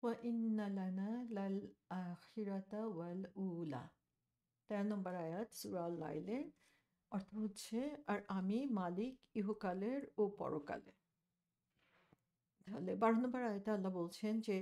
ওয়া ইন্না লানা লাল আখিরাতা ওয়াল উলা। ১৩ নম্বর আয়াত সূরা আল লাইলের। অর্থ হচ্ছে, আর আমি মালিক ইহকালের ও পরকালের। তাহলে ১২ নম্বর আয়াতে আল্লাহ বলছেন যে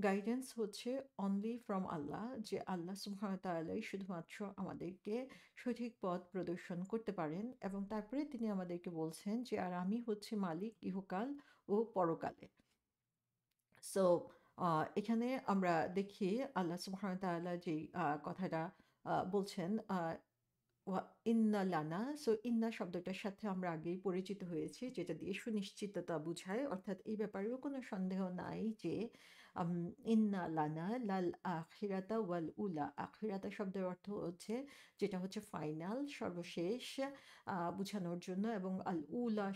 গাইডেন্স হচ্ছে অনলি ফ্রম আল্লাহ, যে আল্লাহ সুবহানাহু ওয়া তাআলাই শুধুমাত্র আমাদেরকে সঠিক পথ প্রদর্শন করতে পারেন। এবং তারপরে তিনি আমাদেরকে বলছেন যে আর আমি হচ্ছে মালিক ইহকাল ও পরকালে। সো এখানে আমরা দেখি আল্লাহ সুবহানাহু ওয়া তাআলা যেই কথাটা বলছেন, ওয়া ইন্না লানা। সো ইন্না শব্দটার সাথে আমরা আগেই পরিচিত হয়েছি, যেটা দিয়ে সুনিশ্চিততা বুঝায়। অর্থাৎ এই ব্যাপারেও কোনো সন্দেহ নাই যে আম ইন্না লানা লাল আখিরাতা ওয়াল উলা। আখিরাতা শব্দের অর্থ হচ্ছে যেটা হচ্ছে ফাইনাল, সর্বশেষ বুঝানোর জন্য, এবং আল উলা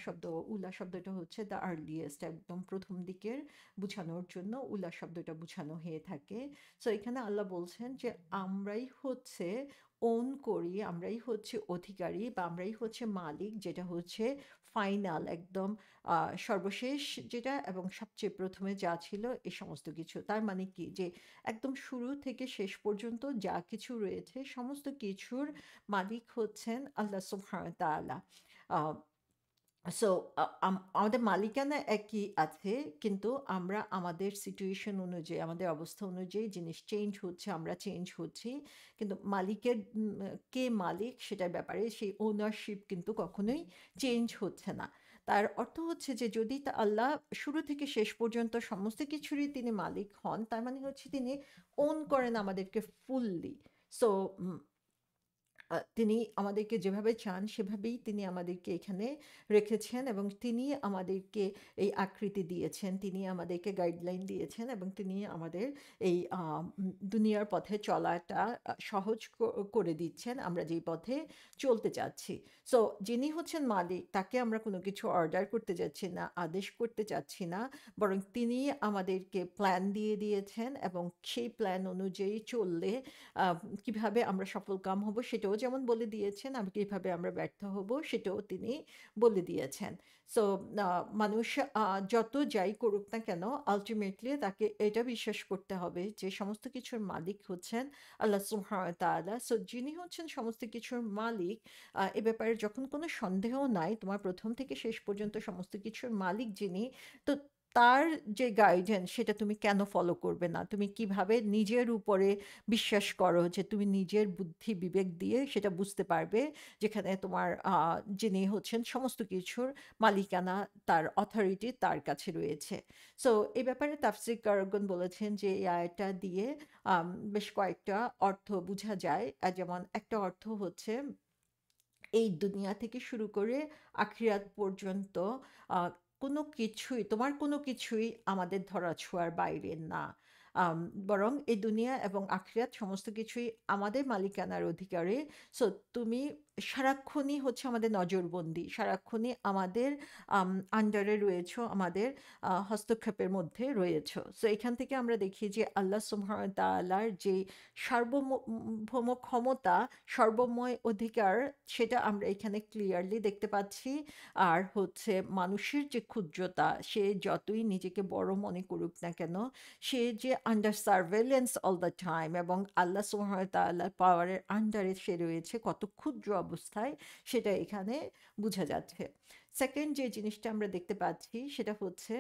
শব্দটা হচ্ছে দ্য আর্লিয়েস্ট, একদম প্রথম দিকের বুঝানোর জন্য উলা শব্দটা বুঝানো হয়ে থাকে। সো এখানে আল্লাহ বলছেন যে আমরাই হচ্ছে ওন করি, আমরাই হচ্ছে অধিকারী, বা আমরাই হচ্ছে মালিক, যেটা হচ্ছে ফাইনাল, একদম সর্বশেষ যেটা, এবং সবচেয়ে প্রথমে যা ছিল এই সমস্ত কিছু। তার মানে কি, যে একদম শুরু থেকে শেষ পর্যন্ত যা কিছু রয়েছে সমস্ত কিছুর মালিক হচ্ছেন আল্লাহ সুবহানাহু ওয়া তাআলা। আহ, সো আমাদের মালিকানা একই আছে, কিন্তু আমরা আমাদের সিচুয়েশন অনুযায়ী, আমাদের অবস্থা অনুযায়ী জিনিস চেঞ্জ হচ্ছে, আমরা চেঞ্জ হচ্ছি। কিন্তু মালিকের কে মালিক সেটার ব্যাপারে সেই ওনারশিপ কিন্তু কখনোই চেঞ্জ হচ্ছে না। তার অর্থ হচ্ছে যে যদি আল্লাহ শুরু থেকে শেষ পর্যন্ত সমস্ত কিছুরই তিনি মালিক হন, তার মানে হচ্ছে তিনি ওন করেন আমাদেরকে ফুললি। সো তিনি আমাদেরকে যেভাবে চান সেভাবেই তিনি আমাদেরকে এখানে রেখেছেন, এবং তিনি আমাদেরকে এই আকৃতি দিয়েছেন, তিনি আমাদেরকে গাইডলাইন দিয়েছেন, এবং তিনি আমাদের এই দুনিয়ার পথে চলাটা সহজ করে দিচ্ছেন, আমরা যেই পথে চলতে চাচ্ছি। সো যিনি হচ্ছেন মালিক, তাকে আমরা কোনো কিছু অর্ডার করতে যাচ্ছি না, আদেশ করতে চাচ্ছি না, বরং তিনি আমাদেরকে প্ল্যান দিয়ে দিয়েছেন, এবং সেই প্ল্যান অনুযায়ী চললে কিভাবে আমরা সফলকাম হব সেটাও যেমন বলে দিয়েছেন, আর কিভাবে আমরা ব্যর্থ হব সেটাও তিনি বলে দিয়েছেন। সো মানুষ যত যাই করুক না কেন, আলটিমেটলি তাকে এটা বিশ্বাস করতে হবে যে সমস্ত কিছুর মালিক হচ্ছেন আল্লাহ সুবহানাহু ওয়া তাআলা। সো যিনি হচ্ছেন সমস্ত কিছুর মালিক, এ ব্যাপারে যখন কোনো সন্দেহ নাই, তোমার প্রথম থেকে শেষ পর্যন্ত সমস্ত কিছুর মালিক যিনি, তো তার যে গাইডেন্স সেটা তুমি কেন ফলো করবে না? তুমি কিভাবে নিজের উপরে বিশ্বাস করো যে তুমি নিজের বুদ্ধি বিবেক দিয়ে সেটা বুঝতে পারবে, যেখানে তোমার যিনি হচ্ছেন সমস্ত কিছুর মালিকানা, তার অথরিটি তার কাছে রয়েছে। সো এই ব্যাপারে তাফসীর কারকগণ বলেছেন যে এই আয়াতটা দিয়ে বেশ কয়েকটা অর্থ বোঝা যায়। যেমন একটা অর্থ হচ্ছে এই দুনিয়া থেকে শুরু করে আখিরাত পর্যন্ত আহ, কোনো কিছুই, তোমার কোনো কিছুই আমাদের ধরাছোঁয়ার বাইরে না। আম, বরং এই দুনিয়া এবং আখিরাত সমস্ত কিছুই আমাদের মালিকানার অধিকারে। সো তুমি সারাক্ষণই হচ্ছে আমাদের নজরবন্দি, সারাক্ষণই আমাদের আন্ডারে রয়েছো, আমাদের হস্তক্ষেপের মধ্যে রয়েছো। সো এখান থেকে আমরা দেখি যে আল্লাহ সুবহানাহু ওয়া তাআলার যে সার্বভৌম ক্ষমতা, সর্বময় অধিকার, সেটা আমরা এখানে ক্লিয়ারলি দেখতে পাচ্ছি। আর হচ্ছে মানুষের যে ক্ষুদ্রতা, সে যতই নিজেকে বড় মনে করুক না কেন, সে যে under surveillance all the time, এবং আল্লাহ সুবহানাহু ওয়া তাআলার পাওয়ারের আন্ডারে সে রয়েছে কত ক্ষুদ্র অবস্থায়, সেটা এখানে বোঝা যাচ্ছে। সেকেন্ড যে জিনিসটা আমরা দেখতে পাচ্ছি সেটা হচ্ছে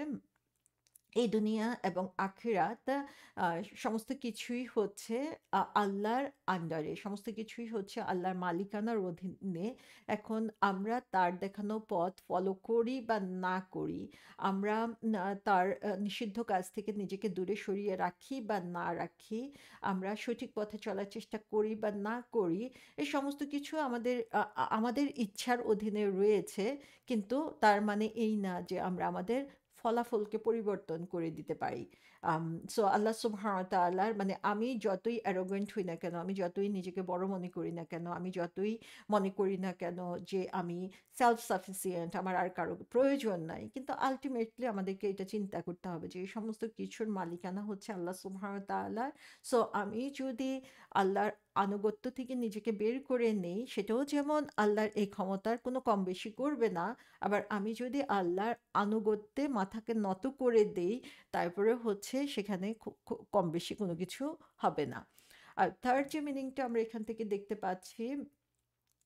এই দুনিয়া এবং আখিরাত সমস্ত কিছুই হচ্ছে আল্লাহর আন্ডারে, সমস্ত কিছুই হচ্ছে আল্লাহর মালিকানার অধীনে। এখন আমরা তার দেখানো পথ ফলো করি বা না করি, আমরা তার নিষিদ্ধ কাজ থেকে নিজেকে দূরে সরিয়ে রাখি বা না রাখি, আমরা সঠিক পথে চলার চেষ্টা করি বা না করি, এই সমস্ত কিছু আমাদের ইচ্ছার অধীনে রয়েছে। কিন্তু তার মানে এই না যে আমরা আমাদের ফলাফলকে পরিবর্তন করে দিতে পারি। সো আল্লাহ সুবহানাহু ওয়া তাআলার, মানে আমি যতই অ্যারোগেন্ট হই না কেন, আমি যতই নিজেকে বড় মনে করি না কেন, আমি যতই মনে করি না কেন যে আমি সেলফ সাফিসিয়েন্ট, আমার আর কারো প্রয়োজন নাই, কিন্তু আলটিমেটলি আমাদেরকে এটা চিন্তা করতে হবে যে এই সমস্ত কিছুর মালিকানা হচ্ছে আল্লাহ সুবহানাহু ওয়া তাআলার। সো আমি যদি আল্লাহর আনুগত্য থেকে নিজেকে বের করে নেই, সেটাও যেমন আল্লাহর এই ক্ষমতার কোনো কম বেশি করবে না। আবার আমি যদি আল্লাহর আনুগত্যে মাথাকে নত করে দেই, তারপরে হচ্ছে সেখানে কম বেশি কোনো কিছু হবে না। আর থার্ড যে মিনিংটা আমরা এখান থেকে দেখতে পাচ্ছি,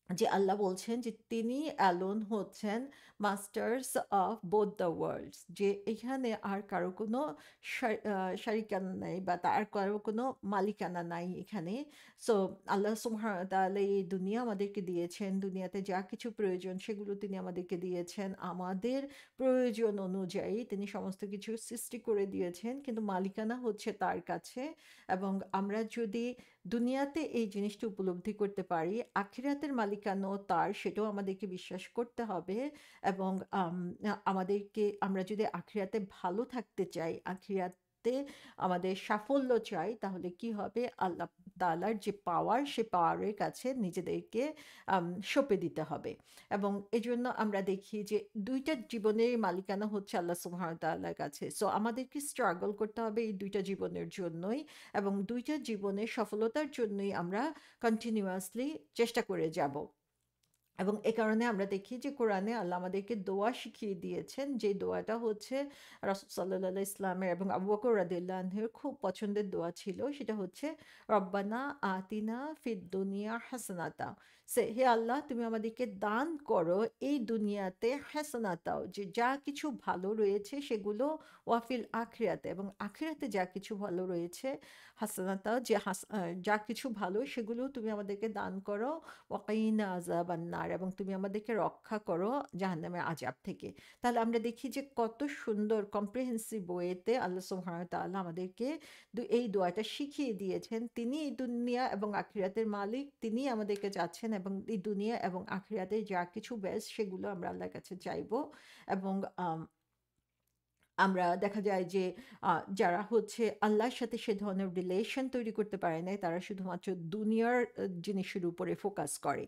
যে আল্লাহ বলছেন যে তিনি অ্যালোন হচ্ছেন masters of both the worlds, যে এখানে আর কারো কোনো শারিকানা নাই বা তার কারো কোনো মালিকানা নাই এখানে। সো আল্লাহ সুবহানাহু ওয়া তাআলা এই দুনিয়া আমাদেরকে দিয়েছেন, দুনিয়াতে যা কিছু প্রয়োজন সেগুলো তিনি আমাদেরকে দিয়েছেন, আমাদের প্রয়োজন অনুযায়ী তিনি সমস্ত কিছু সৃষ্টি করে দিয়েছেন, কিন্তু মালিকানা হচ্ছে তার কাছে। এবং আমরা যদি দুনিয়াতে এই জিনিসটা উপলব্ধি করতে পারি, আখিরাতের মালিকানাও তার, সেটাও আমাদেরকে বিশ্বাস করতে হবে। এবং আমাদেরকে, আমরা যদি আখিরাতে ভালো থাকতে চাই, আখিরাতে আমাদের সাফল্য চাই, তাহলে কি হবে, আল্লাহ তাআলার যে পাওয়ার, সে পাওয়ারের কাছে নিজেদেরকে সঁপে দিতে হবে। এবং এজন্য আমরা দেখি যে দুইটা জীবনের মালিকানা হচ্ছে আল্লাহ সুবহানাহু ওয়া তাআলার কাছে। সো আমাদেরকে স্ট্রাগল করতে হবে এই দুইটা জীবনের জন্যই, এবং দুইটা জীবনের সফলতার জন্যই আমরা কন্টিনিউয়াসলি চেষ্টা করে যাব। এবং এ কারণে আমরা দেখি যে কোরআনে আল্লাহ আমাদেরকে দোয়া শিখিয়ে দিয়েছেন, যে দোয়াটা হচ্ছে রাসূল সাল্লাল্লাহু আলাইহি ইসলামের এবং আবু বকর রাদিয়াল্লাহু আনহুর খুব পছন্দের দোয়া ছিল। সেটা হচ্ছে রব্বানা আতিনা ফিদ দুনিয়া হাসানাতা। হে আল্লাহ, তুমি আমাদেরকে দান করো এই দুনিয়াতে হাসানাতাও, যে যা কিছু ভালো রয়েছে সেগুলো, ওয়াফিল আখিরাতে, এবং আখিরাতে যা কিছু ভালো রয়েছে, হাসানাতাও, যে যা কিছু ভালো সেগুলো তুমি আমাদেরকে দান করো, ওয়াকাইনা আযাবান্নার, এবং তুমি আমাদেরকে রক্ষা করো জাহান্নামের আযাব থেকে। তাহলে আমরা দেখি যে কত সুন্দর কম্প্রিহেন্সিভ ওয়েতে আল্লাহ সুবহানাহু ওয়া তাআলা আমাদেরকে এই দোয়াটা শিখিয়ে দিয়েছেন। তিনি এই দুনিয়া এবং আখিরাতের মালিক, তিনি আমাদেরকে চাচ্ছেন, এবং এই দুনিয়া এবং আখিরাতের যা কিছু বেস্ট সেগুলো আমরা আল্লাহর কাছে চাইবো। এবং আমরা দেখা যায় যে যারা হচ্ছে আল্লাহর সাথে সে ধরনের রিলেশন তৈরি করতে পারে নাই, তারা শুধুমাত্র দুনিয়ার জিনিসের উপরে ফোকাস করে।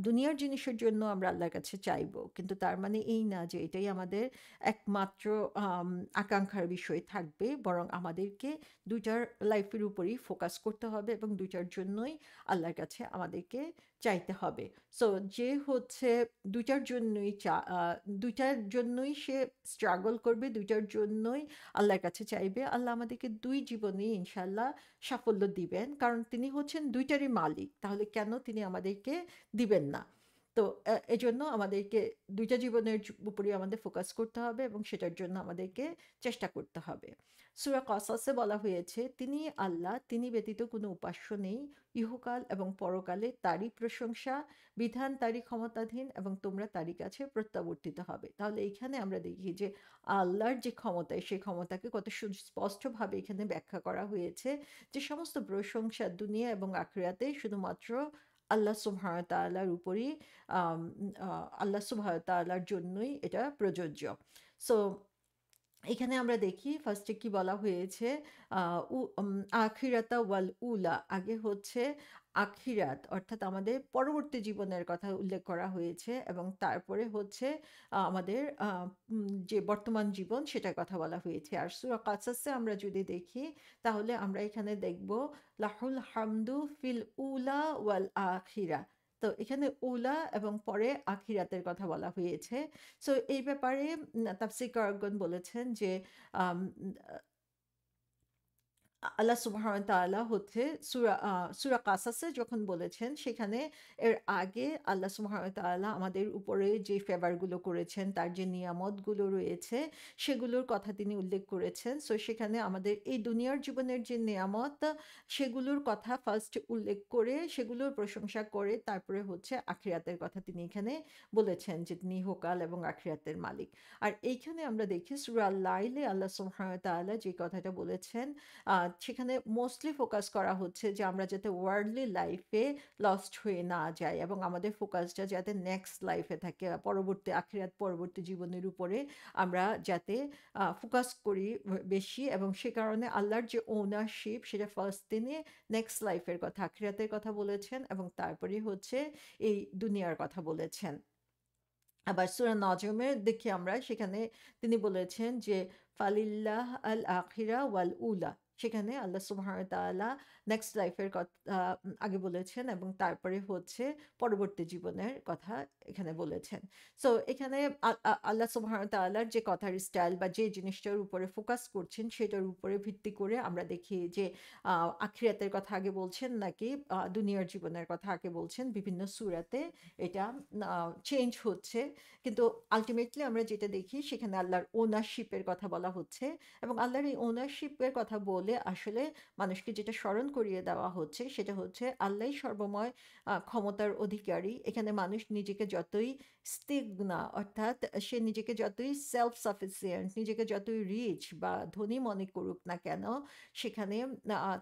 দুনিয়ার জিনিসের জন্য আমরা আল্লাহর কাছে চাইবো, কিন্তু তার মানে এই না যে এটাই আমাদের একমাত্র আকাঙ্ক্ষার বিষয় থাকবে, বরং আমাদেরকে দুইটার লাইফের উপরেই ফোকাস করতে হবে, এবং দুইটার জন্যই আল্লাহর কাছে আমাদেরকে চাইতে হবে। সো যে হচ্ছে দুইটার জন্যই দুইটার জন্যই সে স্ট্রাগল করবে, দুইটার জন্যই আল্লাহর কাছে চাইবে, আল্লাহ আমাদেরকে দুই জীবনেই ইনশাল্লাহ সাফল্য দিবেন, কারণ তিনি হচ্ছেন দুইটারই মালিক। তাহলে কেন তিনি আমাদেরকে দিবেন না? তো এজন্য আমাদেরকে দুইটা জীবনের উপরে আমাদের ফোকাস করতে হবে, এবং সেটার জন্য আমাদেরকে চেষ্টা করতে হবে। সূরা কসাসে বলা হয়েছে, তিনি আল্লাহ, তিনি ব্যতীত কোনো উপাস্য নেই, ইহকাল এবং পরকালে তারই প্রশংসা, বিধান তারই ক্ষমতাধীন, এবং তোমরা তারই কাছে প্রত্যাবর্তিত হবে। তাহলে এইখানে আমরা দেখি যে আল্লাহর যে ক্ষমতা, সেই ক্ষমতাকে কত সুস্পষ্টভাবে এখানে ব্যাখ্যা করা হয়েছে, যে সমস্ত প্রশংসা দুনিয়া এবং আখিরাতে শুধুমাত্র আল্লাহ সুবহানাহু ওয়া তাআলার উপরই, আল্লাহ সুবহানাহু ওয়া তাআলার জন্যই এটা প্রযোজ্য। সো এখানে আমরা দেখি ফার্স্টে কি বলা হয়েছে, আখিরাতা ওয়াল উলা, আগে হচ্ছে আখিরাত অর্থাৎ আমাদের পরবর্তী জীবনের কথা উল্লেখ করা হয়েছে, এবং তারপরে হচ্ছে আমাদের যে বর্তমান জীবন সেটার কথা বলা হয়েছে। আর সূরা কাসাসে আমরা যদি দেখি, তাহলে আমরা এখানে দেখব লাহুল হামদু ফিল উলা ওয়াল আখিরা। তো এখানে উলা এবং পরে আখিরাতের কথা বলা হয়েছে। সো এই ব্যাপারে তাফসীরকারগণ বলেছেন যে আম আল্লাহ সুবহানাহু ওয়া তাআলা হচ্ছে সূরা কাসাসে যখন বলেছেন, সেখানে এর আগে আল্লাহ সুবহানাহু ওয়া তাআলা আমাদের উপরে যে ফেভারগুলো করেছেন, তার যে নিয়ামতগুলো রয়েছে, সেগুলোর কথা তিনি উল্লেখ করেছেন। সো সেখানে আমাদের এই দুনিয়ার জীবনের যে নিয়ামত, সেগুলোর কথা ফার্স্ট উল্লেখ করে, সেগুলোর প্রশংসা করে, তারপরে হচ্ছে আখিরাতের কথা তিনি এখানে বলেছেন, যে তিনি ইহকাল এবং আখিরাতের মালিক। আর এইখানে আমরা দেখি সূরা আল লাইলে আল্লাহ সুবহানাহু ওয়া তাআলা যে কথাটা বলেছেন, সেখানে মোস্টলি ফোকাস করা হচ্ছে যে আমরা যাতে ওয়ার্ল্ডলি লাইফে লস্ট হয়ে না যাই, এবং আমাদের ফোকাসটা যাতে নেক্সট লাইফে থাকে, পরবর্তী আখিরাত, পরবর্তী জীবনের উপরে আমরা যাতে ফোকাস করি বেশি। এবং সে কারণে আল্লাহর যে ওনারশিপ, সেটা ফার্স্ট তিনি নেক্সট লাইফের কথা, আখিরাতের কথা বলেছেন, এবং তারপরে হচ্ছে এই দুনিয়ার কথা বলেছেন। আবার সূরা নজমের দেখি আমরা, সেখানে তিনি বলেছেন যে ফালিল্লাহ আল আখিরা ওয়াল উলা, সেখানে আল্লাহ সুবহানাহু ওয়া তাআলা নেক্সট লাইফের কথা আগে বলেছেন এবং তারপরে হচ্ছে পরবর্তী জীবনের কথা এখানে বলেছেন। সো এখানে আল্লাহ সুবহানাহু ওয়া তাআলার যে কথার স্টাইল বা যে জিনিসটার উপরে ফোকাস করছেন সেটার উপরে ভিত্তি করে আমরা দেখি যে আখিরাতের কথা আগে বলছেন নাকি দুনিয়ার জীবনের কথা আগে বলছেন। বিভিন্ন সূরাতে এটা চেঞ্জ হচ্ছে। কিন্তু আল্টিমেটলি আমরা যেটা দেখি সেখানে আল্লাহর ওনারশিপের কথা বলা হচ্ছে এবং আল্লাহর এই ওনারশিপের কথা বলে আসলে মানুষকে যেটা স্মরণ করিয়ে দেওয়া হচ্ছে সেটা হচ্ছে আল্লাহই সর্বময় ক্ষমতার অধিকারী। এখানে মানুষ নিজেকে যতই স্তিগনা অর্থাৎ সে নিজেকে যতই সেলফ সাফিসিয়েন্ট, নিজেকে যতই রিচ বা ধনী মনে করুক না কেন, সেখানে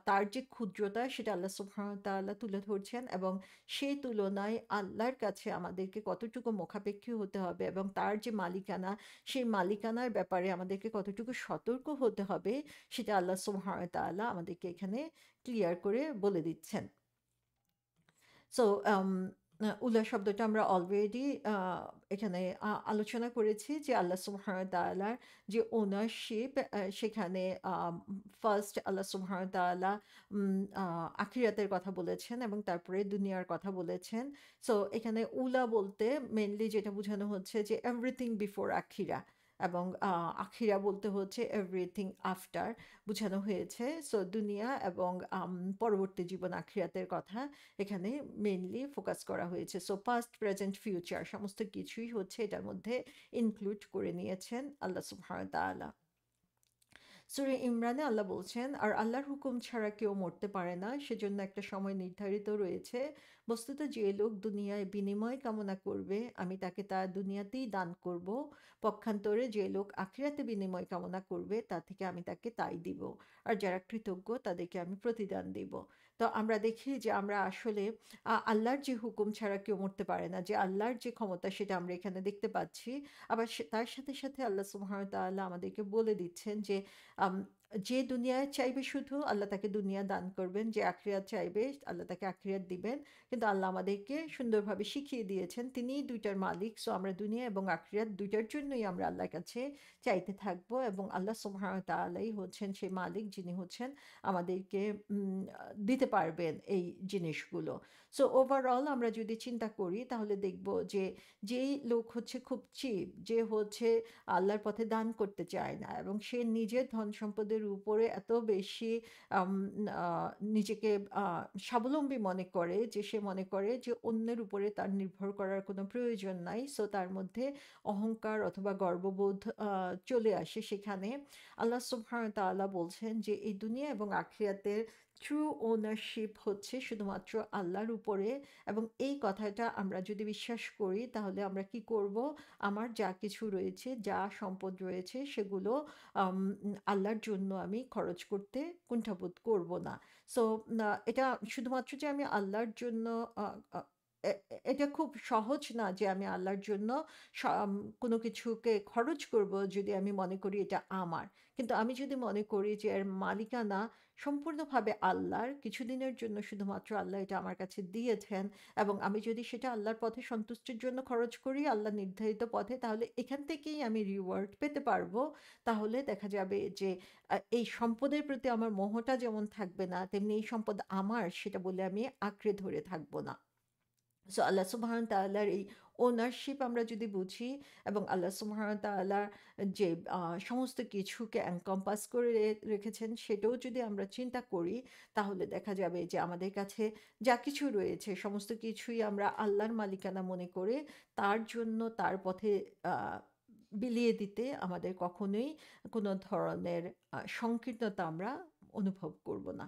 তার যে ক্ষুদ্রতা সেটা আল্লাহ সুবহানাহু ওয়া তাআলা তুলে ধরছেন এবং সেই তুলনায় আল্লাহর কাছে আমাদেরকে কতটুকু মুখাপেক্ষী হতে হবে এবং তার যে মালিকানা, সেই মালিকানার ব্যাপারে আমাদেরকে কতটুকু সতর্ক হতে হবে সেটা আল্লাহ সুবহানাহু ওয়া তাআলা আমাদেরকে এখানে ক্লিয়ার করে বলে দিচ্ছেন। সো উলা শব্দটা আমরা অলরেডি এখানে আলোচনা করেছি যে আল্লাহ সুবহানাহু ওয়া তাআলার যে ওনারশিপ, সেখানে ফার্স্ট আল্লাহ সুবহানাহু ওয়া তাআলা আখিরাতের কথা বলেছেন এবং তারপরে দুনিয়ার কথা বলেছেন। সো এখানে উলা বলতে মেইনলি যেটা বোঝানো হচ্ছে যে এভরিথিং বিফোর আখিরা এবং আখিরা বলতে হচ্ছে এভরিথিং আফটার বোঝানো হয়েছে। সো দুনিয়া এবং পরবর্তী জীবন আখিরাতের কথা এখানে মেইনলি ফোকাস করা হয়েছে। সো পাস্ট, প্রেজেন্ট, ফিউচার সমস্ত কিছুই হচ্ছে এটার মধ্যে ইনক্লুড করে নিয়েছেন আল্লাহ সুবহানাহু ওয়া তাআলা। সূরা ইমরানে আল্লাহ বলছেন, আর আল্লাহর হুকুম ছাড়া কেউ মরতে পারে না, সেজন্য একটা সময় নির্ধারিত রয়েছে। বস্তুত যে লোক দুনিয়ায় বিনিময় কামনা করবে আমি তাকে তা দুনিয়াতেই দান করব। পক্ষান্তরে যে লোক আখিরাতে বিনিময় কামনা করবে তা থেকে আমি তাকে তাই দিব। আর যারা কৃতজ্ঞ তাদেরকে আমি প্রতিদান দিব। তো আমরা দেখি যে আমরা আসলে আল্লাহর যে হুকুম ছাড়া কেউ মরতে পারে না, যে আল্লাহর যে ক্ষমতা সেটা আমরা এখানে দেখতে পাচ্ছি। আবার তার সাথে সাথে আল্লাহ সুবহানাহু ওয়া তাআলা আমাদেরকে বলে দিচ্ছেন যে আম যে দুনিয়ায় চাইবে শুধু আল্লাহ তাকে দুনিয়া দান করবেন, যে আখিরাত চাইবে আল্লাহ তাকে আখিরাত দিবেন। কিন্তু আল্লাহ আমাদেরকে সুন্দরভাবে শিখিয়ে দিয়েছেন তিনিই দুইটার মালিক। সো আমরা দুনিয়া এবং আখিরাত দুইটার জন্যই আমরা আল্লাহর কাছে চাইতে থাকবো এবং আল্লাহ সুবহানাহু ওয়া তাআলাই হচ্ছেন সেই মালিক যিনি হচ্ছেন আমাদেরকে দিতে পারবেন এই জিনিসগুলো। সো ওভারঅল আমরা যদি চিন্তা করি তাহলে দেখব যে যেই লোক হচ্ছে খুব চিপ, যে হচ্ছে আল্লাহর পথে দান করতে চায় না এবং সে নিজের ধন সম্পদের উপরে এত বেশি আম, নিজেকে স্বাবলম্বী মনে করে যে সে মনে করে যে অন্যের উপরে তার নির্ভর করার কোনো প্রয়োজন নাই। সো তার মধ্যে অহংকার অথবা গর্ববোধ চলে আসে সেখানে। আল্লাহ সুবহানাহু ওয়া তাআলা বলছেন যে এই দুনিয়া এবং আখিরাতের ট্রু ওনারশিপ হচ্ছে শুধুমাত্র আল্লাহর উপরে এবং এই কথাটা আমরা যদি বিশ্বাস করি তাহলে আমরা কি করব? আমার যা কিছু রয়েছে, যা সম্পদ রয়েছে সেগুলো আল্লাহর জন্য আমি খরচ করতে কুণ্ঠাবোধ করব না। সো এটা শুধুমাত্র যে আমি আল্লাহর জন্য আ আ এটা খুব সহজ না যে আমি আল্লাহর জন্য কোনো কিছুকে খরচ করব যদি আমি মনে করি এটা আমার। কিন্তু আমি যদি মনে করি যে এর মালিকানা সম্পূর্ণভাবে আল্লাহর, কিছুদিনের জন্য শুধুমাত্র আল্লাহ এটা আমার কাছে দিয়েছেন এবং আমি যদি সেটা আল্লাহর পথে সন্তুষ্টির জন্য খরচ করি, আল্লাহ নির্ধারিত পথে, তাহলে এখান থেকেই আমি রিওয়ার্ড পেতে পারবো। তাহলে দেখা যাবে যে এই সম্পদের প্রতি আমার মোহটা যেমন থাকবে না, তেমনি এই সম্পদ আমার সেটা বলে আমি আঁকড়ে ধরে থাকবো না। সো আল্লাহ সুবহানাহু ওয়া তাআলার এই ওনারশিপ আমরা যদি বুঝি এবং আল্লাহ সুবহানাহু ওয়া তাআলা যে সমস্ত কিছুকে এনকম্পাস করে রেখেছেন সেটাও যদি আমরা চিন্তা করি তাহলে দেখা যাবে যে আমাদের কাছে যা কিছু রয়েছে সমস্ত কিছুই আমরা আল্লাহর মালিকানা মনে করে তার জন্য তার পথে বিলিয়ে দিতে আমাদের কখনোই কোনো ধরনের সংকীর্ণতা আমরা অনুভব করব না।